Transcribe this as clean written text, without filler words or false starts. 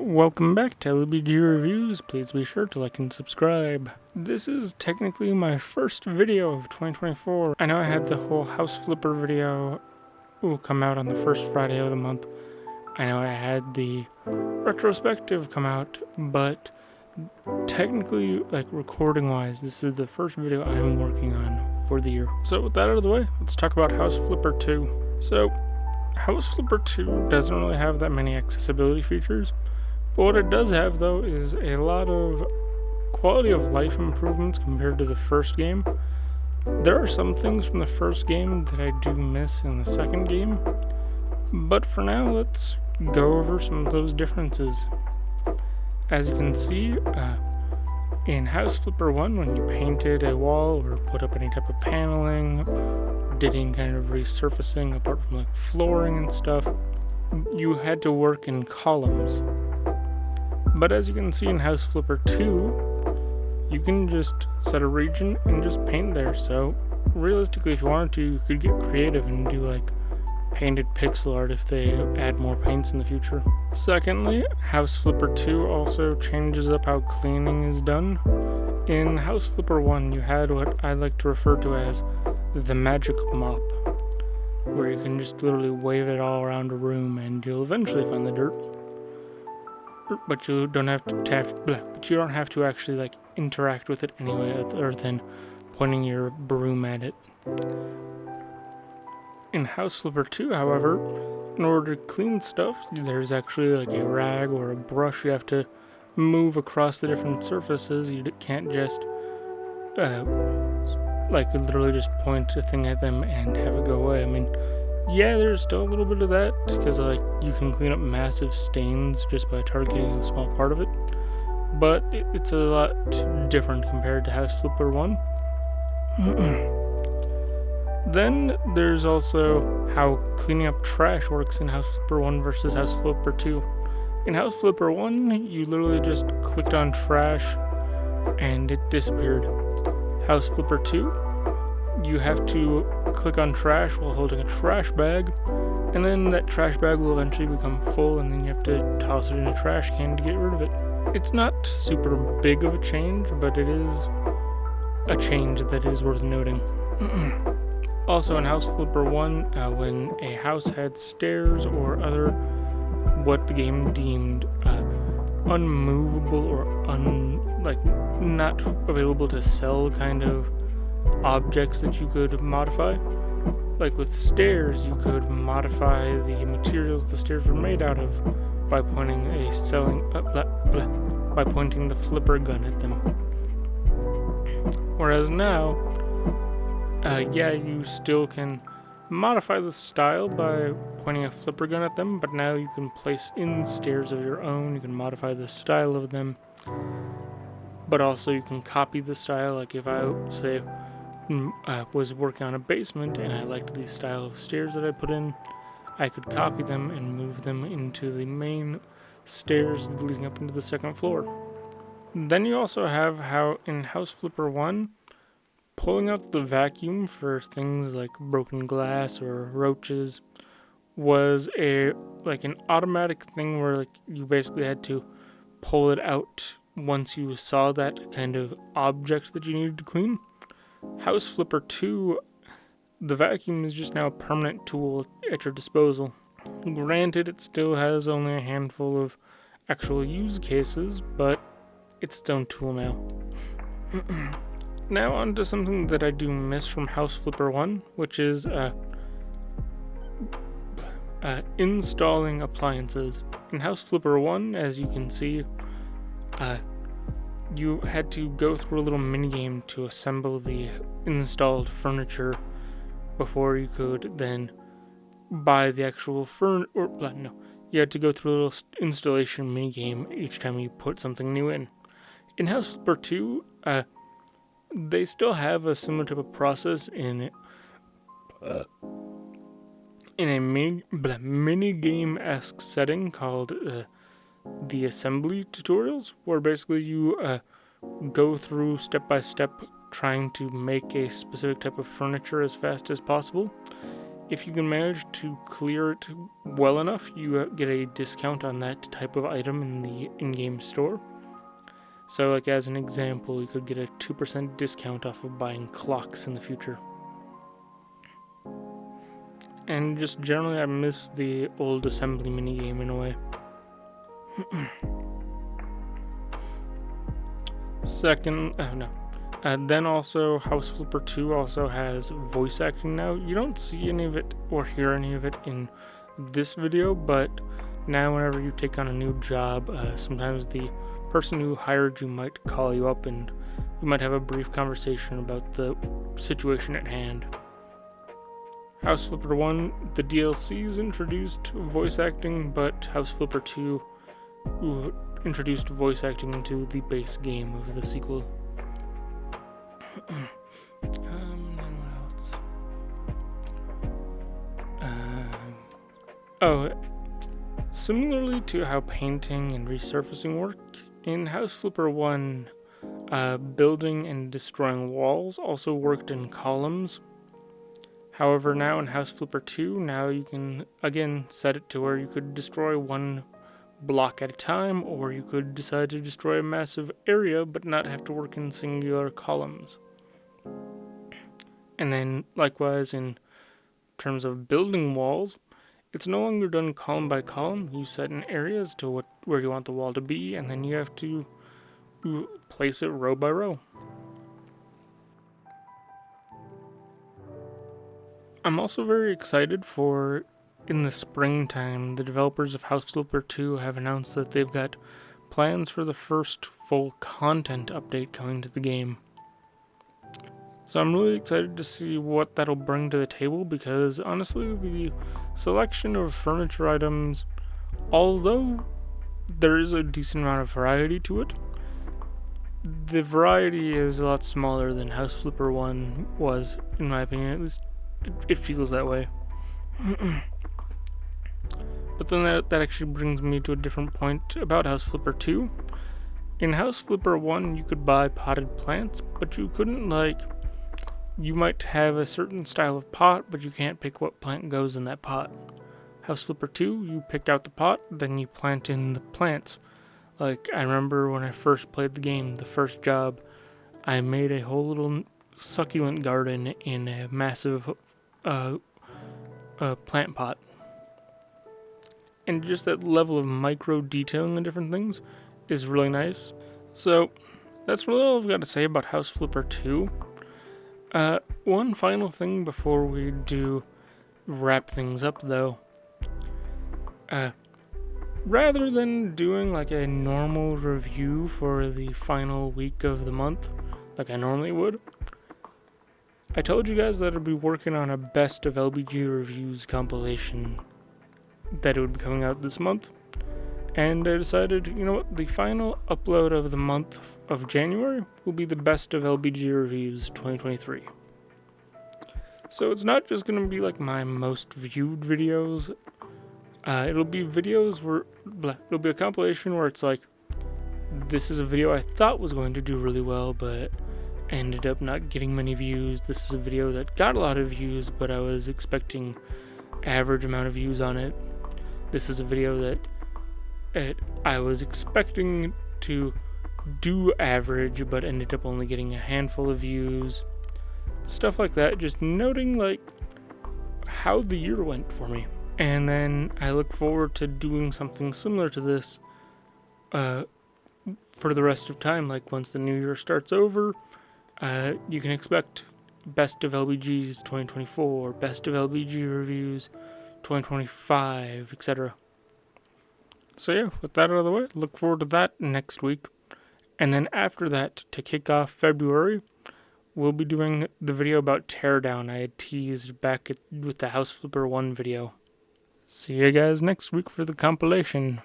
Welcome back to LBG Reviews. Please be sure to like and subscribe. This is technically my first video of 2024. I know I had the whole house flipper video will come out on the first Friday of the month. I know I had the retrospective come out, but technically, like recording wise, this is the first video I'm working on for the year. So with that out of the way, let's talk about House Flipper 2. So House Flipper 2 doesn't really have that many accessibility features, but what it does have though is a lot of quality of life improvements compared to the first game. There are some things from the first game that I do miss in the second game, but for now let's go over some of those differences. As you can see, in House Flipper 1, when you painted a wall or put up any type of paneling, did any kind of resurfacing apart from like flooring and stuff, you had to work in columns. But as you can see in House Flipper 2, you can just set a region and just paint there. So realistically, if you wanted to, you could get creative and do like painted pixel art if they add more paints in the future. Secondly, House Flipper 2 also changes up how cleaning is done. In House Flipper 1, you had what I like to refer to as the magic mop, where you can just literally wave it all around a room and you'll eventually find the dirt. But you don't have to actually like interact with it anyway, other than pointing your broom at it. In House Flipper 2, however, in order to clean stuff, there's actually like a rag or a brush you have to move across the different surfaces. You can't just like literally just point a thing at them and have it go away. I mean, yeah, there's still a little bit of that, because like you can clean up massive stains just by targeting a small part of it, but it's a lot different compared to House Flipper 1. Then there's also how cleaning up trash works in House Flipper 1 versus House Flipper 2. In House Flipper 1, you literally just clicked on trash and it disappeared. House Flipper 2, you have to click on trash while holding a trash bag, and then that trash bag will eventually become full, and then you have to toss it in a trash can to get rid of it. It's not super big of a change, but it is a change that is worth noting. Also in House Flipper 1, when a house had stairs or other what the game deemed unmovable or not available to sell kind of objects that you could modify. Like with stairs, you could modify the materials the stairs were made out of by pointing by pointing the flipper gun at them. Whereas now, you still can modify the style by pointing a flipper gun at them, but now you can place in stairs of your own. You can modify the style of them, but also you can copy the style. Like if I say was working on a basement and I liked the style of stairs that I put in, I could copy them and move them into the main stairs leading up into the second floor. Then you also have how in House Flipper 1, pulling out the vacuum for things like broken glass or roaches was an automatic thing where like you basically had to pull it out once you saw that kind of object that you needed to clean. House Flipper 2, the vacuum is just now a permanent tool at your disposal. Granted, it still has only a handful of actual use cases, but it's its own tool now. Now on to something that I do miss from House Flipper 1, which is installing appliances. In House Flipper 1, as you can see, you had to go through a little minigame to assemble the installed furniture before you could then buy the actual you had to go through a little installation minigame each time you put something new in. In House Flipper 2, they still have a similar type of process in a mini-game-esque setting called the assembly tutorials, where basically you go through step by step trying to make a specific type of furniture as fast as possible. if you can manage to clear it well enough, you get a discount on that type of item in the in-game store. So, like as an example, you could get a 2% discount off of buying clocks in the future. And just generally, I miss the old assembly minigame in a way. Then also, House Flipper 2 also has voice acting now. You don't see any of it or hear any of it in this video, but now whenever you take on a new job, sometimes the person who hired you might call you up and you might have a brief conversation about the situation at hand. House Flipper 1, the DLCs introduced voice acting, but House Flipper 2 introduced voice acting into the base game of the sequel. And what else? Similarly to how painting and resurfacing work, in House Flipper 1, building and destroying walls also worked in columns. However, now in House Flipper 2, now you can, again, set it to where you could destroy one block at a time, or you could decide to destroy a massive area but not have to work in singular columns. And then, likewise, in terms of building walls, it's no longer done column by column. You set in areas to where you want the wall to be, and then you have to place it row by row. I'm also very excited for, in the springtime, the developers of House Flipper 2 have announced that they've got plans for the first full content update coming to the game. So I'm really excited to see what that'll bring to the table, because honestly, the selection of furniture items, although there is a decent amount of variety to it, the variety is a lot smaller than House Flipper 1 was, in my opinion. At least it feels that way. But then that actually brings me to a different point about House Flipper 2. In House Flipper 1, you could buy potted plants, but you couldn't, you might have a certain style of pot, but you can't pick what plant goes in that pot. House Flipper 2, you pick out the pot, then you plant in the plants. I remember when I first played the game, the first job, I made a whole little succulent garden in a massive plant pot. And just that level of micro detailing and different things is really nice. So that's really all I've got to say about House Flipper 2. One final thing before we do wrap things up, though. Rather than doing a normal review for the final week of the month, like I normally would, I told you guys that I'd be working on a best of LBG Reviews compilation that it would be coming out this month. And I decided, you know what, the final upload of the month of January will be the best of LBG Reviews 2023. So it's not just going to be my most viewed videos. It'll be videos where, it'll be a compilation where it's this is a video I thought was going to do really well, but ended up not getting many views. This is a video that got a lot of views, but I was expecting average amount of views on it. This is a video that I was expecting to do average, but ended up only getting a handful of views. Stuff like that, just noting how the year went for me. And then I look forward to doing something similar to this for the rest of time. Once the new year starts over, you can expect Best of LBGs 2024, Best of LBG Reviews 2025, etc. So yeah, with that out of the way, look forward to that next week. And then after that, to kick off February, we'll be doing the video about Teardown I had teased back with the House Flipper 1 video. See you guys next week for the compilation.